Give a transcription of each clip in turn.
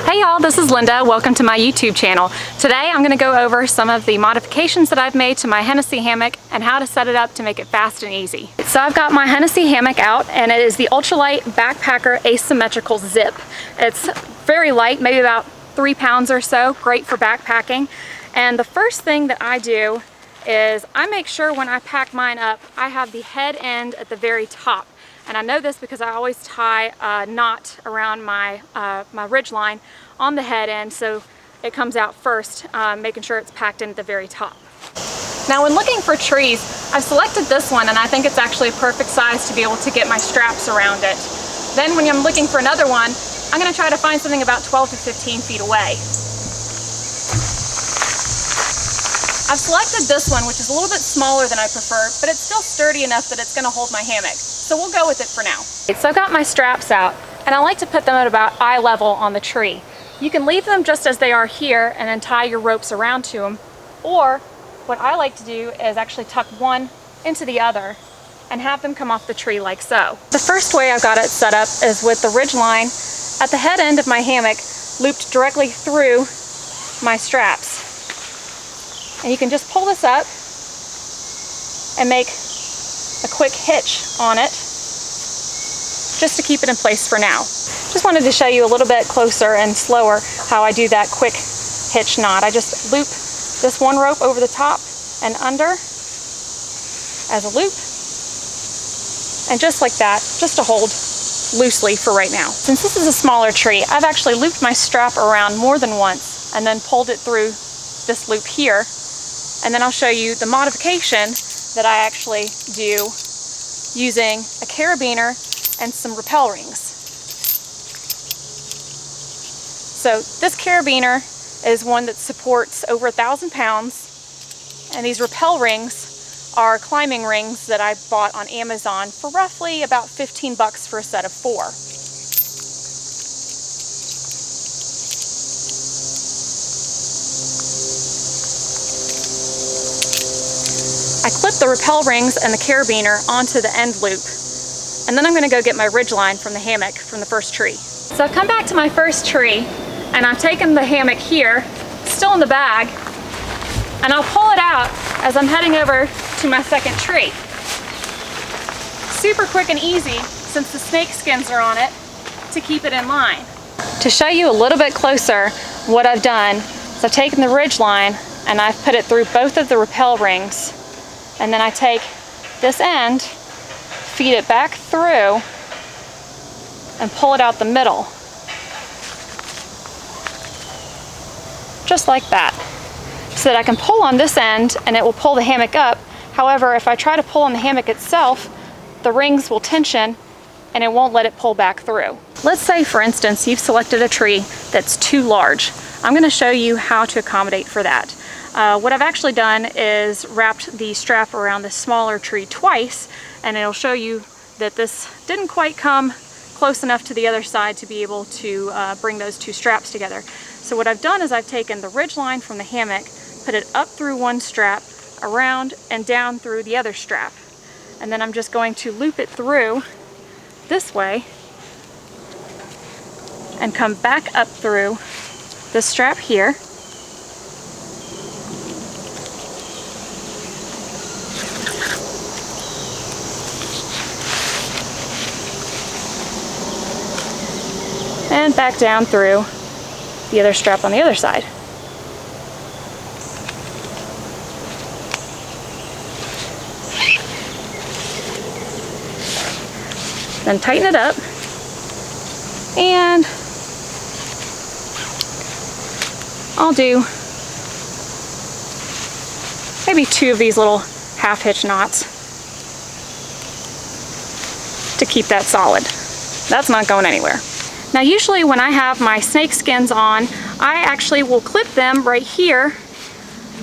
Hey y'all, this is Linda. Welcome to my YouTube channel. Today I'm going to go over some of the modifications that I've made to my Hennessy hammock and how to set it up to make it fast and easy. So I've got my Hennessy hammock out, and it is the Ultralite Backpacker Asymmetrical Zip. It's very light, maybe about 3 pounds or so, great for backpacking. And the first thing that I do is I make sure when I pack mine up, I have the head end at the very top. And I know this because I always tie a knot around my ridgeline on the head end so it comes out first, making sure it's packed in at the very top. Now when looking for trees, I've selected this one and I think it's actually a perfect size to be able to get my straps around it. Then when I'm looking for another one, I'm going to try to find something about 12 to 15 feet away. I've selected this one, which is a little bit smaller than I prefer, but it's still sturdy enough that it's going to hold my hammock. So we'll go with it for now. So I've got my straps out, and I like to put them at about eye level on the tree. You can leave them just as they are here and then tie your ropes around to them. Or what I like to do is actually tuck one into the other and have them come off the tree like so. The first way I've got it set up is with the ridge line at the head end of my hammock looped directly through my straps. And you can just pull this up and make a quick hitch on it just to keep it in place for now. Just wanted to show you a little bit closer and slower how I do that quick hitch knot. I just loop this one rope over the top and under as a loop, and just like that, just to hold loosely for right now. Since this is a smaller tree, I've actually looped my strap around more than once and then pulled it through this loop here. And then I'll show you the modification that I actually do using a carabiner and some rappel rings. So this carabiner is one that supports over 1,000 pounds, and these rappel rings are climbing rings that I bought on Amazon for roughly about 15 bucks for a set of 4. I clip the rappel rings and the carabiner onto the end loop, and then I'm going to go get my ridgeline from the hammock from the first tree. So I've come back to my first tree, and I've taken the hammock here, still in the bag, and I'll pull it out as I'm heading over to my second tree. Super quick and easy since the snake skins are on it to keep it in line. To show you a little bit closer what I've done is I've taken the ridgeline and I've put it through both of the rappel rings. And then I take this end, feed it back through, and pull it out the middle. Just like that. So that I can pull on this end and it will pull the hammock up. However, if I try to pull on the hammock itself, the rings will tension and it won't let it pull back through. Let's say, for instance, you've selected a tree that's too large. I'm going to show you how to accommodate for that. What I've actually done is wrapped the strap around this smaller tree twice, and it'll show you that this didn't quite come close enough to the other side to be able to bring those two straps together. So what I've done is I've taken the ridge line from the hammock, put it up through one strap, around and down through the other strap. And then I'm just going to loop it through this way and come back up through this strap here. And back down through the other strap on the other side. Then tighten it up, and I'll do maybe 2 of these little half hitch knots to keep that solid. That's not going anywhere. Now usually when I have my snake skins on, I actually will clip them right here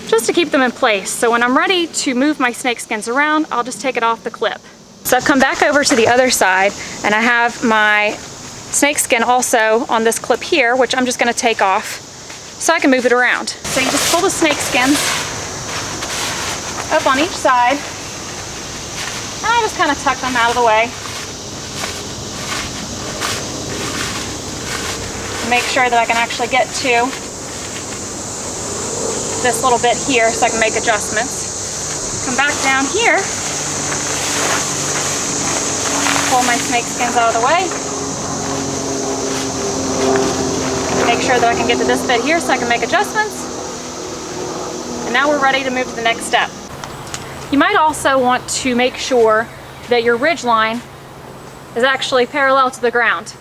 just to keep them in place. So when I'm ready to move my snake skins around, I'll just take it off the clip. So I've come back over to the other side and I have my snake skin also on this clip here, which I'm just going to take off so I can move it around. So you just pull the snake skins up on each side, and I just kind of tuck them out of the way. make sure that I can actually get to this little bit here so I can make adjustments. Come back down here, pull my snake skins out of the way. Make sure that I can get to this bit here so I can make adjustments. And now we're ready to move to the next step. You might also want to make sure that your ridgeline is actually parallel to the ground.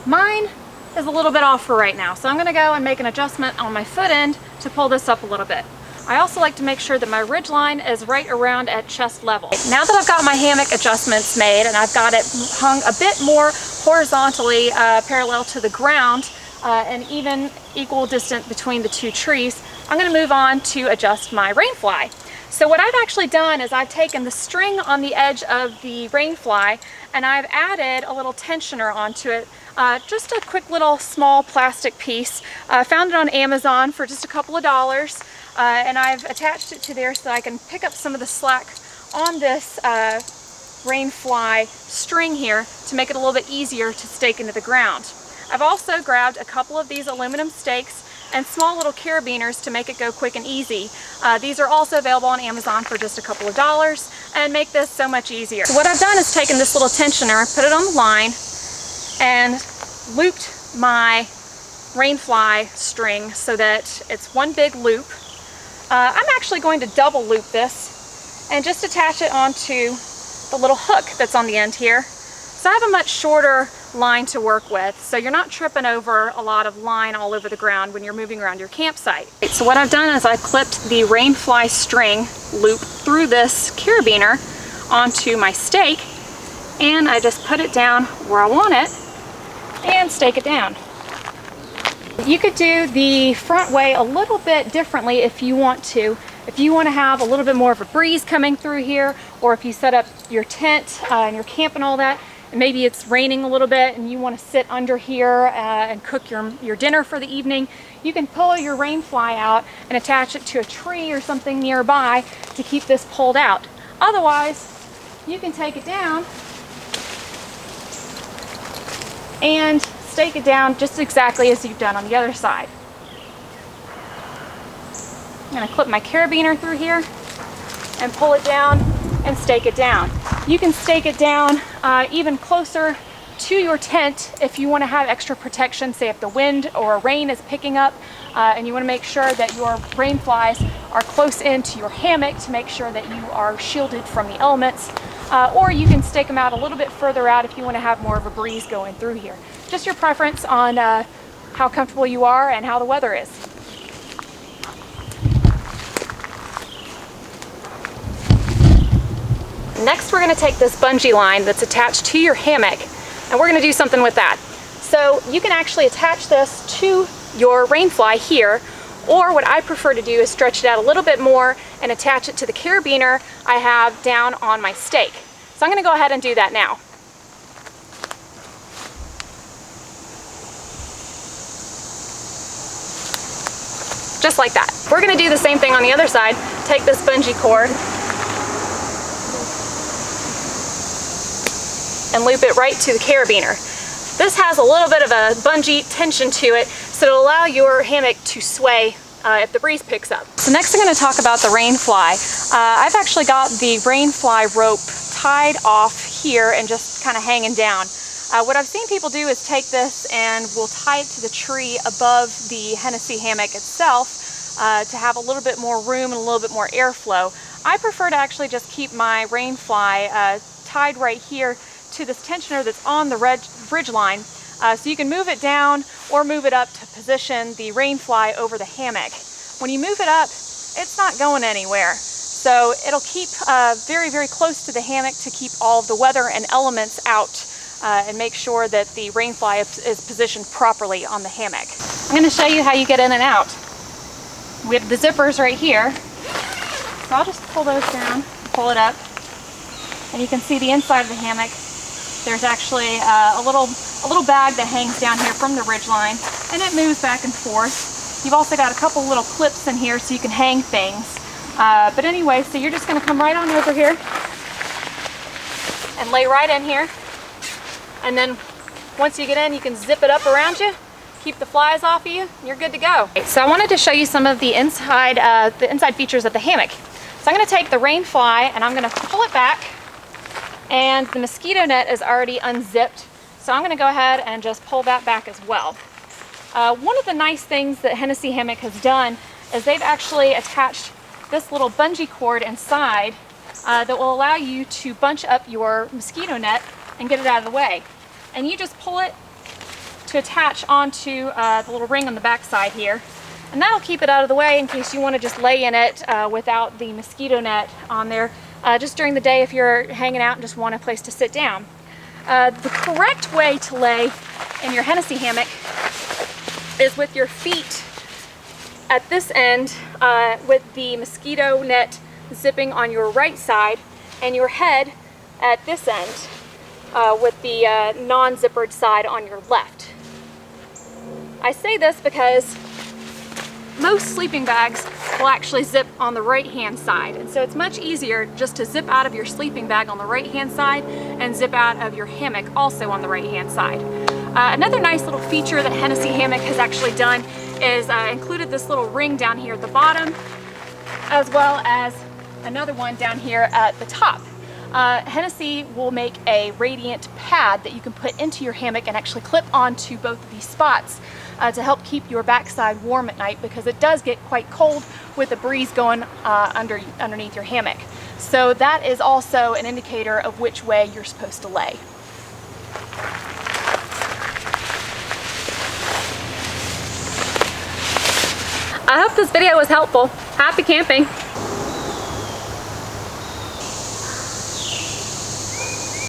Mine is a little bit off for right now, so I'm going to go and make an adjustment on my foot end to pull this up a little bit. I also like to make sure that my ridgeline is right around at chest level. Now that I've got my hammock adjustments made and I've got it hung a bit more horizontally parallel to the ground and even equal distance between the two trees, I'm going to move on to adjust my rainfly. So what I've actually done is I've taken the string on the edge of the rainfly and I've added a little tensioner onto it. Just a quick little small plastic piece. Found it on Amazon for just a couple of dollars, and I've attached it to there so I can pick up some of the slack on this rainfly string here to make it a little bit easier to stake into the ground. I've also grabbed a couple of these aluminum stakes and small little carabiners to make it go quick and easy. These are also available on Amazon for just a couple of dollars and make this so much easier. So what I've done is taken this little tensioner, put it on the line, and looped my rainfly string so that it's one big loop. I'm actually going to double loop this and just attach it onto the little hook that's on the end here. So I have a much shorter line to work with, so you're not tripping over a lot of line all over the ground when you're moving around your campsite. So what I've done is I clipped the rainfly string loop through this carabiner onto my stake, and I just put it down where I want it and stake it down. You could do the front way a little bit differently if you want to. If you want to have a little bit more of a breeze coming through here, or if you set up your tent and your camp and all that, and maybe it's raining a little bit and you want to sit under here and cook your dinner for the evening, you can pull your rainfly out and attach it to a tree or something nearby to keep this pulled out. Otherwise, you can take it down and stake it down just exactly as you've done on the other side. I'm going to clip my carabiner through here and pull it down and stake it down. You can stake it down even closer to your tent if you want to have extra protection, say if the wind or rain is picking up and you want to make sure that your rain flies are close into your hammock to make sure that you are shielded from the elements. Or you can stake them out a little bit further out if you want to have more of a breeze going through here. Just your preference on how comfortable you are and how the weather is. Next, we're going to take this bungee line that's attached to your hammock and we're going to do something with that. So you can actually attach this to your rainfly here, or what I prefer to do is stretch it out a little bit more and attach it to the carabiner I have down on my stake. So I'm going to go ahead and do that now. Just like that. We're going to do the same thing on the other side. Take this bungee cord and loop it right to the carabiner. This has a little bit of a bungee tension to it, so it'll allow your hammock to sway if the breeze picks up. So next I'm going to talk about the rainfly. I've actually got the rainfly rope tied off here and just kind of hanging down. What I've seen people do is take this and we'll tie it to the tree above the Hennessy hammock itself to have a little bit more room and a little bit more airflow. I prefer to actually just keep my rainfly tied right here to this tensioner that's on the ridge line, so you can move it down or move it up to position the rainfly over the hammock. When you move it up, it's not going anywhere, so it'll keep very, very close to the hammock to keep all of the weather and elements out and make sure that the rainfly is positioned properly on the hammock. I'm going to show you how you get in and out. We have the zippers right here, so I'll just pull those down, pull it up, and you can see the inside of the hammock. There's actually a little bag that hangs down here from the ridgeline, and it moves back and forth. You've also got a couple little clips in here so you can hang things. But anyway, so you're just going to come right on over here and lay right in here. And then once you get in, you can zip it up around you keep the flies off of you, you're good to go. So I wanted to show you some of the inside features of the hammock. So I'm going to take the rain fly and I'm going to pull it back, and the mosquito net is already unzipped. So I'm going to go ahead and just pull that back as well. One of the nice things that Hennessy Hammock has done is they've actually attached this little bungee cord inside that will allow you to bunch up your mosquito net and get it out of the way. And you just pull it to attach onto the little ring on the back side here. And that'll keep it out of the way in case you want to just lay in it without the mosquito net on there just during the day if you're hanging out and just want a place to sit down. The correct way to lay in your Hennessy hammock is with your feet at this end with the mosquito net zipping on your right side, and your head at this end with the non-zippered side on your left. I say this because most sleeping bags will actually zip on the right hand side, and so it's much easier just to zip out of your sleeping bag on the right hand side and zip out of your hammock also on the right hand side. Another nice little feature that Hennessy Hammock has actually done is included this little ring down here at the bottom, as well as another one down here at the top. Hennessy will make a radiant pad that you can put into your hammock and actually clip onto both of these spots to help keep your backside warm at night, because it does get quite cold with a breeze going underneath your hammock. So that is also an indicator of which way you're supposed to lay. I hope this video was helpful. Happy camping!